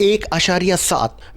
1.7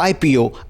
IPO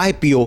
IPO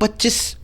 25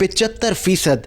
75%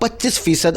25%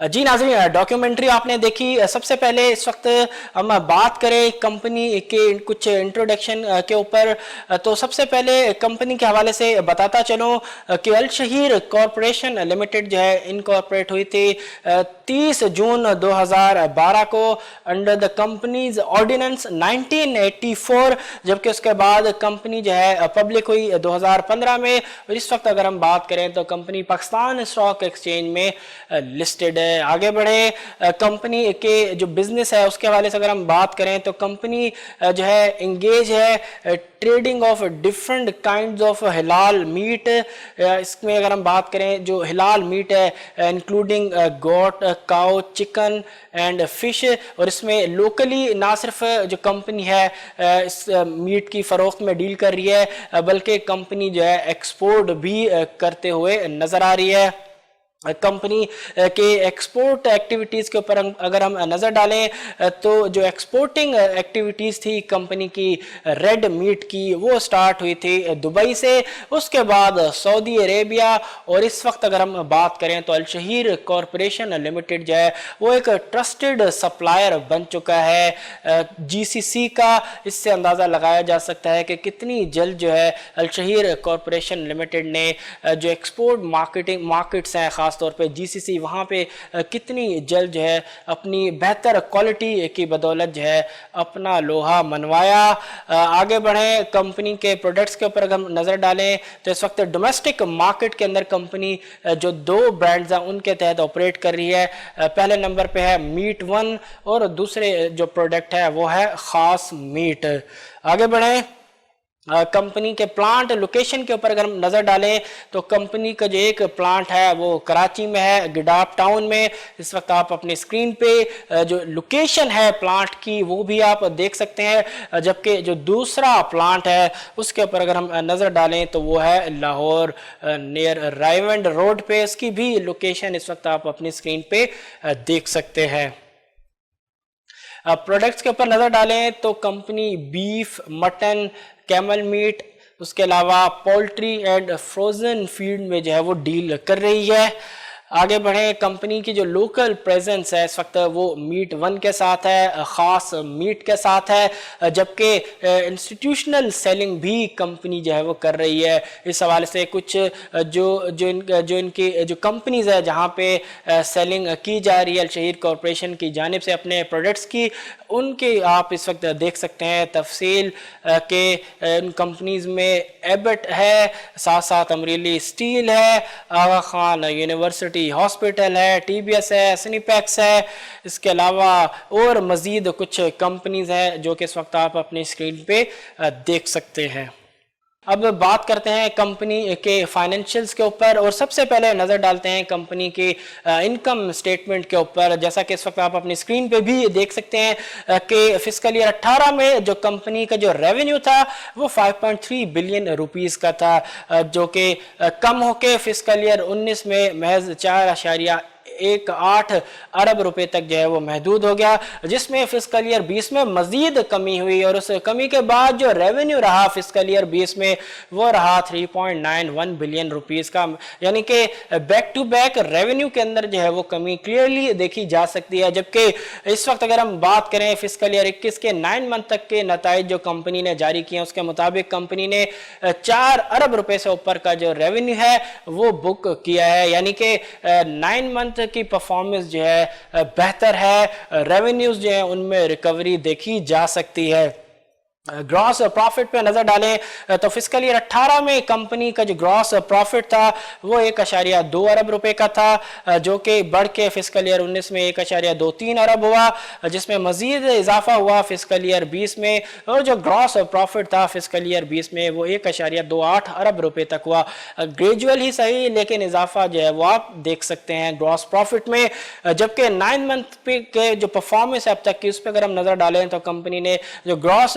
جی ناظرین، documentary آپ نے دیکھی۔ سب سے پہلے اس وقت ہم بات کریں کمپنی کے کچھ انٹروڈکشن کے اوپر، تو سب سے پہلے کمپنی کے حوالے سے بتاتا چلوں کہ الشہیر کارپوریشن لمیٹڈ جو ہے انکارپوریٹ ہوئی تھی 30 جون 2012 کو انڈر دا کمپنیز آرڈیننس 1984، جبکہ اس کے بعد کمپنی جو ہے پبلک ہوئی 2015 میں، اور اس وقت اگر ہم بات کریں تو کمپنی پاکستان اسٹاک ایکسچینج میں لسٹڈ ہے۔ آگے بڑھے کمپنی کے جو بزنس ہے اس کے حوالے سے اگر ہم بات کریں تو کمپنی جو ہے انگیج ہے trading of different kinds of حلال میٹ۔ اس میں اگر ہم بات کریں جو حلال میٹ ہے including got, cow, chicken and fish, اور اس میں لوکلی نہ صرف جو کمپنی ہے اس میٹ کی فروخت میں ڈیل کر رہی ہے بلکہ کمپنی جو ہے ایکسپورٹ بھی کرتے ہوئے نظر آ رہی ہے۔ کمپنی کے ایکسپورٹ ایکٹیویٹیز کے اوپر اگر ہم نظر ڈالیں تو جو ایکسپورٹنگ ایکٹیویٹیز تھی کمپنی کی ریڈ میٹ کی وہ سٹارٹ ہوئی تھی دبئی سے، اس کے بعد سعودی عربیہ، اور اس وقت اگر ہم بات کریں تو الشہیر کارپوریشن لمیٹڈ جو ہے وہ ایک ٹرسٹڈ سپلائر بن چکا ہے جی سی سی کا۔ اس سے اندازہ لگایا جا سکتا ہے کہ کتنی جلد جو ہے الشہیر کارپوریشن لمیٹڈ نے جو ایکسپورٹ مارکیٹس ہیں خاص طور پہ جی سی سی، وہاں پہ کتنی جلد جو ہے اپنی بہتر کوالٹی کی بدولت جو ہے اپنا لوہا منوایا۔ آگے بڑھیں کمپنی کے پروڈکٹس کے اوپر اگر ہم نظر ڈالیں تو اس وقت ڈومیسٹک مارکیٹ کے اندر کمپنی جو 2 برانڈز ہیں ان کے تحت آپریٹ کر رہی ہے۔ پہلے نمبر پہ ہے میٹ ون اور دوسرے جو پروڈکٹ ہے وہ ہے خاص میٹ۔ آگے بڑھیں کمپنی کے پلانٹ لوکیشن کے اوپر اگر ہم نظر ڈالیں تو کمپنی کا جو ایک پلانٹ ہے وہ کراچی میں ہے گڈاپ ٹاؤن میں۔ اس وقت آپ اپنی اسکرین پہ جو لوکیشن ہے پلانٹ کی وہ بھی آپ دیکھ سکتے ہیں، جبکہ جو دوسرا پلانٹ ہے اس کے اوپر اگر ہم نظر ڈالیں تو وہ ہے لاہور نیئر رائیونڈ روڈ پہ، اس کی بھی لوکیشن اس وقت آپ اپنی اسکرین پہ دیکھ سکتے ہیں۔ پروڈکٹس کے اوپر نظر ڈالیں تو company beef, mutton, camel meat, اس کے علاوہ پولٹری اینڈ فروزن فیڈ میں جو ہے وہ ڈیل کر رہی ہے۔ آگے بڑھیں کمپنی کی جو لوکل پریزنس ہے اس وقت وہ میٹ ون کے ساتھ ہے، خاص میٹ کے ساتھ ہے، جبکہ انسٹیٹیوشنل سیلنگ بھی کمپنی جو ہے وہ کر رہی ہے۔ اس حوالے سے کچھ جو ان کی جو کمپنیز ہے جہاں پہ سیلنگ کی جا رہی ہے الشہیر کارپوریشن کی جانب سے اپنے پروڈکٹس کی، ان کے آپ اس وقت دیکھ سکتے ہیں تفصیل کہ ان کمپنیز میں ایبٹ ہے، ساتھ ساتھ امریلی اسٹیل ہے، آغا خان یونیورسٹی ہاسپٹل ہے، ٹی بی ایس ہے، سنیپیکس ہے، اس کے علاوہ اور مزید کچھ کمپنیز ہیں جو کہ اس وقت آپ اپنی اسکرین پہ دیکھ سکتے ہیں۔ اب بات کرتے ہیں کمپنی کے فائنینشلز کے اوپر، اور سب سے پہلے نظر ڈالتے ہیں کمپنی کی انکم سٹیٹمنٹ کے اوپر۔ جیسا کہ اس وقت آپ اپنی اسکرین پہ بھی دیکھ سکتے ہیں کہ فسکل ایئر 18 میں جو کمپنی کا جو ریونیو تھا وہ 5.3 بلین روپیز کا تھا، جو کہ کم ہو کے فسکل ایئر 19 میں محض 4.18 ارب روپے تک جو ہے وہ محدود ہو گیا، جس میں فسکل ایئر 20 میں مزید کمی ہوئی، اور اس کمی کے بعد جو ریونیو رہا فسکل ایئر 20 میں وہ رہا 3.91 بلین روپیز کا، یعنی کہ بیک ٹو بیک ریونیو کے اندر جو ہے وہ کمی کلیئرلی دیکھی جا سکتی ہے۔ جبکہ اس وقت اگر ہم بات کریں فسکل ایئر 21 کے 9 منتھ تک کے نتائج جو کمپنی نے جاری کیے ہیں اس کے مطابق کمپنی نے 4 ارب روپے سے اوپر کا جو ریونیو ہے وہ بک کیا ہے، یعنی کہ 9 منتھ کی پرفارمنس جو ہے بہتر ہے، ریونیوز جو ہیں ان میں ریکوری دیکھی جا سکتی ہے۔ گراس پروفٹ پہ نظر ڈالیں تو فسکل ایئر 18 میں کمپنی کا جو گراس پروفٹ تھا وہ 1.2 ارب روپے کا تھا، جو کہ بڑھ کے فسکل ایئر 19 میں 1.23 ارب ہوا، جس میں مزید اضافہ ہوا فسکل ایئر 20 میں، اور جو گراس پروفٹ تھا فسکل ایئر 20 میں وہ 1.28 ارب روپے تک ہوا۔ گریجول ہی صحیح لیکن اضافہ جو ہے وہ آپ دیکھ سکتے ہیں گراس پروفٹ میں۔ جبکہ 9 منتھ کے جو پرفارمنس ہے اب تک کی اس پہ اگر ہم نظر ڈالیں تو کمپنی نے جو گراس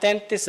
33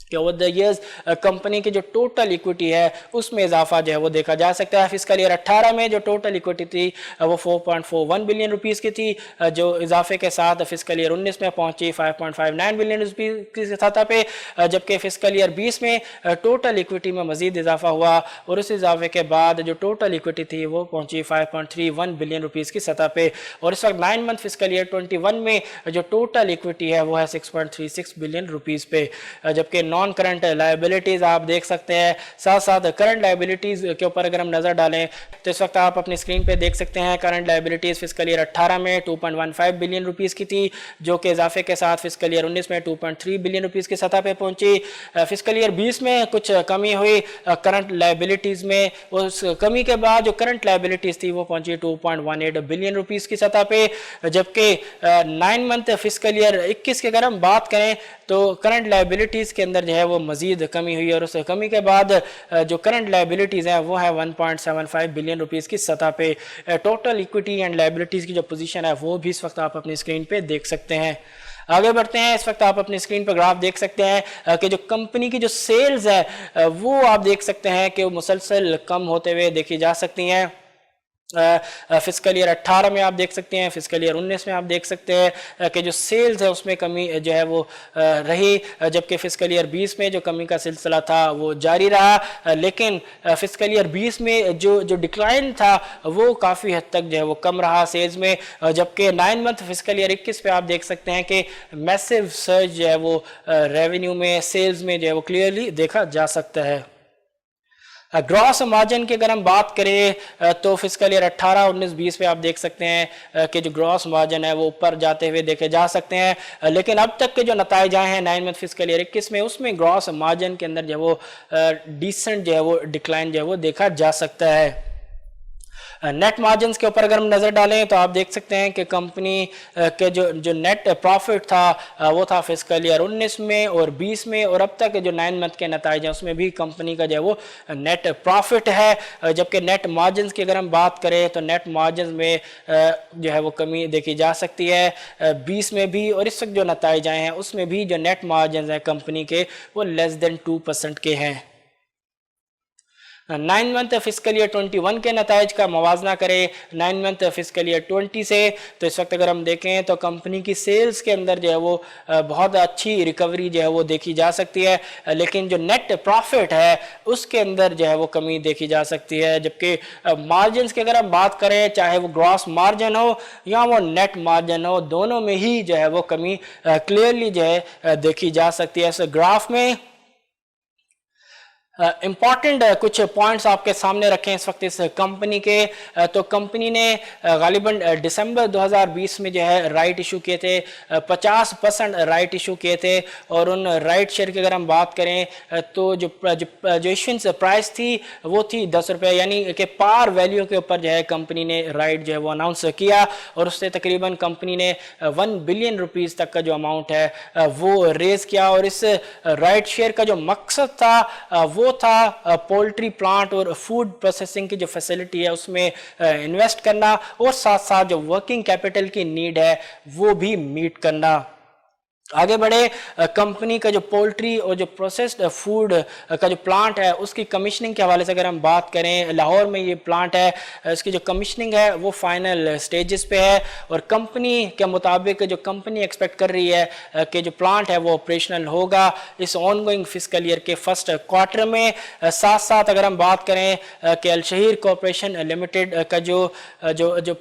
کہ اوور دا ایئرز کمپنی کی جو ٹوٹل ایکوٹی ہے اس میں اضافہ جو ہے وہ دیکھا جا سکتا ہے. فسکل ایئر 18 میں جو ٹوٹل ایکوٹی تھی وہ 4.41 بلین روپیز کی تھی, جو اضافے کے ساتھ فسکل ایئر 19 میں پہنچی 5.59 بلین روپیز کی سطح پہ, جبکہ فسکل ایئر 20 میں ٹوٹل ایکوٹی میں مزید اضافہ ہوا اور اس اضافے کے بعد جو ٹوٹل ایکوٹی تھی وہ پہنچی 5.31 بلین روپیز کی سطح پہ. اور اس وقت 9 منتھ فسکل ایئر 21 میں جو ٹوٹل ایکوٹی ہے وہ ہے 6.36 بلین روپیز پہ, جبکہ نان کرنٹ لائبلٹیز آپ دیکھ سکتے ہیں. ساتھ ساتھ کرنٹ لائبلٹیز کے اوپر اگر ہم نظر ڈالیں تو اس وقت آپ اپنی اسکرین پہ دیکھ سکتے ہیں کرنٹ لائبلٹیز فسکل ایئر 18 میں 2.15 بلین روپیز کی تھی, جو کہ اضافے کے ساتھ فسکل ایئر 19 میں 2.3 بلین روپیز کی سطح پہ پہنچی. فسکل ایئر 20 میں کچھ کمی ہوئی کرنٹ لائبلٹیز میں, اس کمی کے بعد جو کرنٹ لائبلٹیز تھی وہ پہنچی 2.18 بلین روپیز کی سطح پہ, جبکہ 9 منتھ فسکل ایئر 21 کی اگر ہم بات کریں تو کرنٹ لائبلٹیز کے اندر جو ہے وہ مزید کمی ہوئی اور اس کمی کے بعد جو کرنٹ لائبلٹیز ہیں وہ ہے 1.75 بلین روپیز کی سطح پہ. ٹوٹل ایکوٹی اینڈ لائبلٹیز کی جو پوزیشن ہے وہ بھی اس وقت آپ اپنی اسکرین پہ دیکھ سکتے ہیں. آگے بڑھتے ہیں. اس وقت آپ اپنی اسکرین پر گراف دیکھ سکتے ہیں کہ جو کمپنی کی جو سیلز ہے وہ آپ دیکھ سکتے ہیں کہ وہ مسلسل کم ہوتے ہوئے دیکھی جا سکتی ہیں. فسکل ایئر 18 میں آپ دیکھ سکتے ہیں, فسکل ایئر 19 میں آپ دیکھ سکتے ہیں کہ جو سیلز ہے اس میں کمی جو ہے وہ رہی, جبکہ فسکل ایئر 20 میں جو کمی کا سلسلہ تھا وہ جاری رہا, لیکن فسکل ایئر 20 میں جو ڈکلائن تھا وہ کافی حد تک جو ہے وہ کم رہا سیلز میں, جبکہ 9 منتھ فسکل ایئر 21 پہ آپ دیکھ سکتے ہیں کہ میسیو سرج جو ہے وہ ریونیو میں سیلز میں جو ہے وہ کلیئرلی دیکھا جا سکتا ہے. گراس مارجن کی اگر ہم بات کریں تو فسکل ایئر 18 19 20 پہ آپ دیکھ سکتے ہیں کہ جو گراس مارجن ہے وہ اوپر جاتے ہوئے دیکھے جا سکتے ہیں, لیکن اب تک کے جو نتائج آئے ہیں 9 منتھ فسکل ایئر 21 میں اس میں گراس مارجن کے اندر جو ہے وہ ڈیسنٹ جو ہے وہ ڈکلائن جو ہے وہ دیکھا جا سکتا ہے. نیٹ مارجنز کے اوپر اگر ہم نظر ڈالیں تو آپ دیکھ سکتے ہیں کہ کمپنی کے جو نیٹ پروفٹ تھا وہ تھا فسکل ایئر 19 میں اور 20 میں, اور اب تک جو 9 منتھ کے نتائج ہیں اس میں بھی کمپنی کا جو ہے وہ نیٹ پروفٹ ہے, جبکہ نیٹ مارجنز کی اگر ہم بات کریں تو نیٹ مارجنز میں جو ہے وہ کمی دیکھی جا سکتی ہے 20 میں بھی, اور اس وقت جو نتائج آئے ہیں اس میں بھی جو نیٹ مارجنز ہیں کمپنی کے وہ لیس دین 2% کے ہیں. 9 منتھ فسکل ایئر 21 کے نتائج کا موازنہ کریں 9 منتھ فسکل ایئر 20 سے تو اس وقت اگر ہم دیکھیں تو کمپنی کی سیلز کے اندر جو ہے وہ بہت اچھی ریکوری جو ہے وہ دیکھی جا سکتی ہے, لیکن جو نیٹ پروفٹ ہے اس کے اندر جو ہے وہ کمی دیکھی جا سکتی ہے. جبکہ مارجنز کی اگر ہم بات کریں چاہے وہ گراس مارجن ہو یا وہ نیٹ مارجن ہو, دونوں میں ہی جو ہے وہ کمی کلیئرلی جو ہے دیکھی جا سکتی ہے. اس گراف میں امپورٹنٹ کچھ پوائنٹس آپ کے سامنے رکھیں اس وقت اس کمپنی کے, تو کمپنی نے غالباً دسمبر 2020 میں جو ہے رائٹ ایشو کیے تھے, 50% رائٹ ایشو کیے تھے, اور ان رائٹ شیئر کی اگر ہم بات کریں تو جو ایشوئنس پرائس تھی وہ تھی 10 روپے, یعنی کہ پار ویلیو کے اوپر جو ہے کمپنی نے رائٹ جو ہے وہ اناؤنس کیا, اور اس سے تقریباً کمپنی نے 1 بلین روپیز تک کا جو اماؤنٹ ہے وہ ریز کیا. اور اس رائٹ شیئر کا جو مقصد تھا وہ تھا پولٹری پلانٹ اور فوڈ پروسیسنگ کی جو فیسلٹی ہے اس میں انویسٹ کرنا, اور ساتھ ساتھ جو ورکنگ کیپٹل کی نیڈ ہے وہ بھی میٹ کرنا. آگے بڑھے, کمپنی کا جو پولٹری اور جو پروسیسڈ فوڈ کا جو پلانٹ ہے اس کی کمیشننگ کے حوالے سے اگر ہم بات کریں, لاہور میں یہ پلانٹ ہے, اس کی جو کمیشننگ ہے وہ فائنل سٹیجز پہ ہے, اور کمپنی کے مطابق جو کمپنی ایکسپیکٹ کر رہی ہے کہ جو پلانٹ ہے وہ آپریشنل ہوگا اس آن گوئنگ فسکل ایئر کے فرسٹ کوارٹر میں. ساتھ ساتھ اگر ہم بات کریں کہ الشہیر کارپوریشن لمیٹڈ کا جو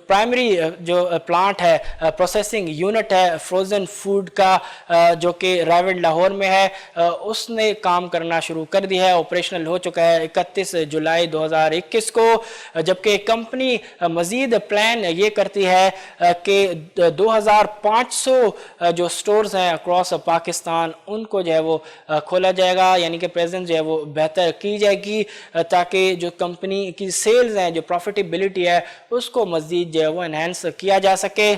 پرائمری جو پلانٹ ہے پروسیسنگ یونٹ ہے فروزن فوڈ کا جو کہ رائیوڈ لاہور میں ہے, اس نے کام کرنا شروع کر دیا ہے, آپریشنل ہو چکا ہے 31 جولائی 2021 کو. جبکہ کمپنی مزید پلان یہ کرتی ہے کہ 2500 جو سٹورز ہیں اکراس پاکستان ان کو جو ہے وہ کھولا جائے گا, یعنی کہ پریزنس جو ہے وہ بہتر کی جائے گی تاکہ جو کمپنی کی سیلز ہیں جو پروفیٹیبلٹی ہے اس کو مزید جو ہے وہ انہینس کیا جا سکے.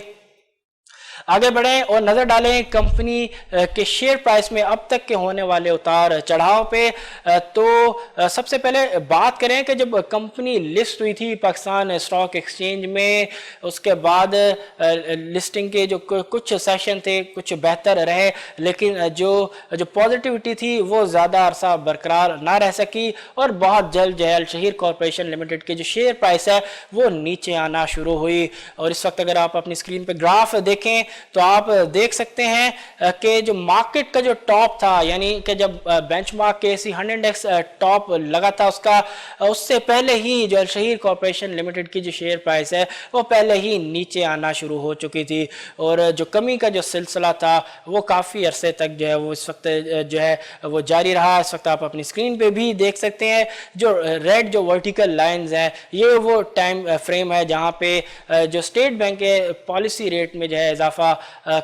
آگے بڑھیں اور نظر ڈالیں کمپنی کے شیئر پرائس میں اب تک کے ہونے والے اتار چڑھاؤ پہ۔ تو سب سے پہلے بات کریں کہ جب کمپنی لسٹ ہوئی تھی پاکستان اسٹاک ایکسچینج میں، اس کے بعد لسٹنگ کے جو کچھ سیشن تھے کچھ بہتر رہے، لیکن جو پازیٹیوٹی تھی وہ زیادہ عرصہ برقرار نہ رہ سکی اور بہت جلد جو ہے الشہیر کارپوریشن لمیٹڈ کے جو شیئر پرائس ہے وہ نیچے آنا شروع ہوئی۔ اور اس وقت اگر آپ اپنی اسکرین پہ گراف دیکھیں تو آپ دیکھ سکتے ہیں کہ جو مارکیٹ کا جو ٹاپ تھا، یعنی کہ جب بینچ مارک کے سی 100 انڈیکس ٹاپ لگا تھا اس سے پہلے ہی جو الشہیر کارپوریشن لمیٹڈ کی جو شیئر پرائس ہے وہ پہلے ہی نیچے آنا شروع ہو چکی تھی، اور جو کمی کا جو سلسلہ تھا وہ کافی عرصے تک جو ہے وہ اس وقت جو ہے وہ جاری رہا۔ اس وقت آپ اپنی اسکرین پہ بھی دیکھ سکتے ہیں جو ریڈ جو ورٹیکل لائنز ہیں، یہ وہ ٹائم فریم ہے جہاں پہ جو اسٹیٹ بینک کے پالیسی ریٹ میں جو ہے اضافہ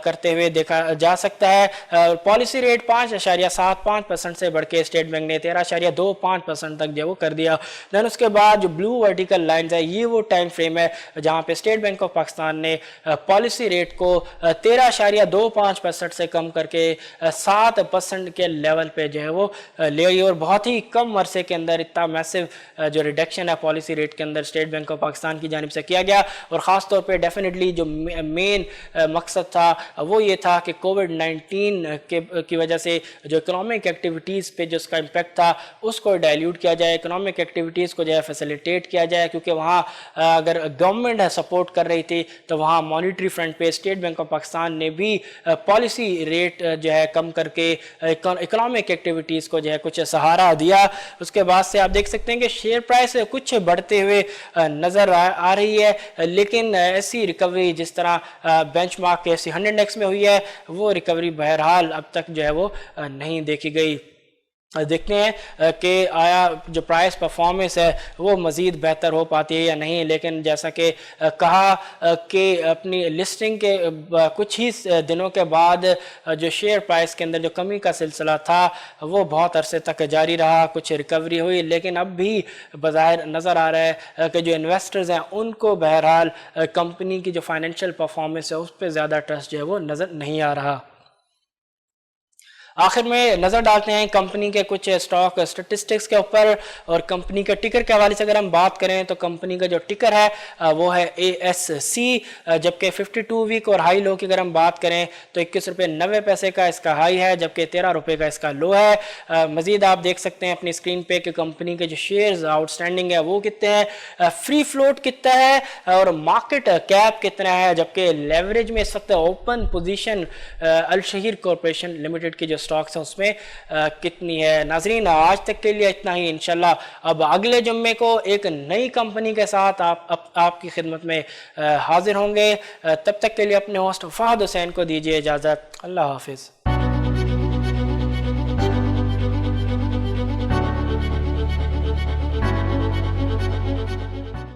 کرتے ہوئے دیکھا جا سکتا ہے۔ پالیسی ریٹ 5.75% سے بڑھ کے اسٹیٹ بینک نے 13.25% تک جو وہ کر دیا۔ دین اس کے بعد جو بلو ورٹیکل لائنز ہے یہ وہ ٹائم فریم ہے جہاں پہ اسٹیٹ بینک آف پاکستان نے پالیسی ریٹ کو 13.25% سے کم کر کے 7% کے لیول پہ جو ہے وہ لے گئی، اور بہت ہی کم عرصے کے اندر اتنا میسو جو ریڈکشن ہے پالیسی ریٹ کے another state bank of Pakistan کی جانب سے کیا گیا۔ اور خاص طور پہ ڈیفینیٹلی جو مین مقصد تھا وہ یہ تھا کہ کووڈ-19 کی وجہ سے جو اکنامک ایکٹیویٹیز پہ جو اس کا امپیکٹ تھا اس کو ڈائلیوٹ کیا جائے، اکنامک ایکٹیویٹیز کو جو ہے فیسیلیٹیٹ کیا جائے، کیونکہ وہاں اگر گورنمنٹ سپورٹ کر رہی تھی تو وہاں مانیٹری فرنٹ پہ اسٹیٹ بینک آف پاکستان نے بھی پالیسی ریٹ جو ہے کم کر کے اکنامک ایکٹیویٹیز کو جو ہے کچھ سہارا دیا۔ اس کے بعد سے آپ دیکھ سکتے ہیں کہ شیئر پرائس کچھ بڑھتے ہوئے نظر آ رہی ہے، لیکن ایسی ریکوری جس طرح بینچ مارک کے سی 100 انڈیکس میں ہوئی ہے وہ ریکوری بہرحال اب تک جو ہے وہ نہیں دیکھی گئی۔ دیکھتے ہیں کہ آیا جو پرائس پرفارمنس ہے وہ مزید بہتر ہو پاتی ہے یا نہیں، لیکن جیسا کہ کہا کہ اپنی لسٹنگ کے کچھ ہی دنوں کے بعد جو شیئر پرائس کے اندر جو کمی کا سلسلہ تھا وہ بہت عرصے تک جاری رہا، کچھ ریکوری ہوئی، لیکن اب بھی بظاہر نظر آ رہا ہے کہ جو انویسٹرز ہیں ان کو بہرحال کمپنی کی جو فائنینشیل پرفارمنس ہے اس پہ زیادہ ٹرسٹ جو ہے وہ نظر نہیں آ رہا۔ آخر میں نظر ڈالتے ہیں کمپنی کے کچھ اسٹاک اسٹیٹسٹکس کے اوپر، اور کمپنی کے ٹکر کے حوالے سے اگر ہم بات کریں تو کمپنی کا جو ٹکر ہے وہ ہے ASC، جبکہ 52 ویک اور ہائی لو کی اگر ہم بات کریں تو 21.90 کا اس کا ہائی ہے، جبکہ 13 روپے کا اس کا لو ہے۔ مزید آپ دیکھ سکتے ہیں اپنی اسکرین پہ کہ کمپنی کے جو شیئرز آؤٹ اسٹینڈنگ ہے وہ کتنے ہیں، فری فلوٹ کتنا ہے اور مارکیٹ کیپ کتنا ہے، جبکہ لیوریج میں اس وقت اوپن پوزیشن الشہیر کارپوریشن لمیٹڈ کی جو سٹاکس ہیں اس میں کتنی ہے۔ ناظرین آج تک کے لیے اتنا ہی، انشاءاللہ اب اگلے جمعے کو ایک نئی کمپنی کے ساتھ آپ کی خدمت میں حاضر ہوں گے۔ تب تک کے لیے اپنے ہوسٹ فہد حسین کو دیجیے اجازت۔ اللہ حافظ۔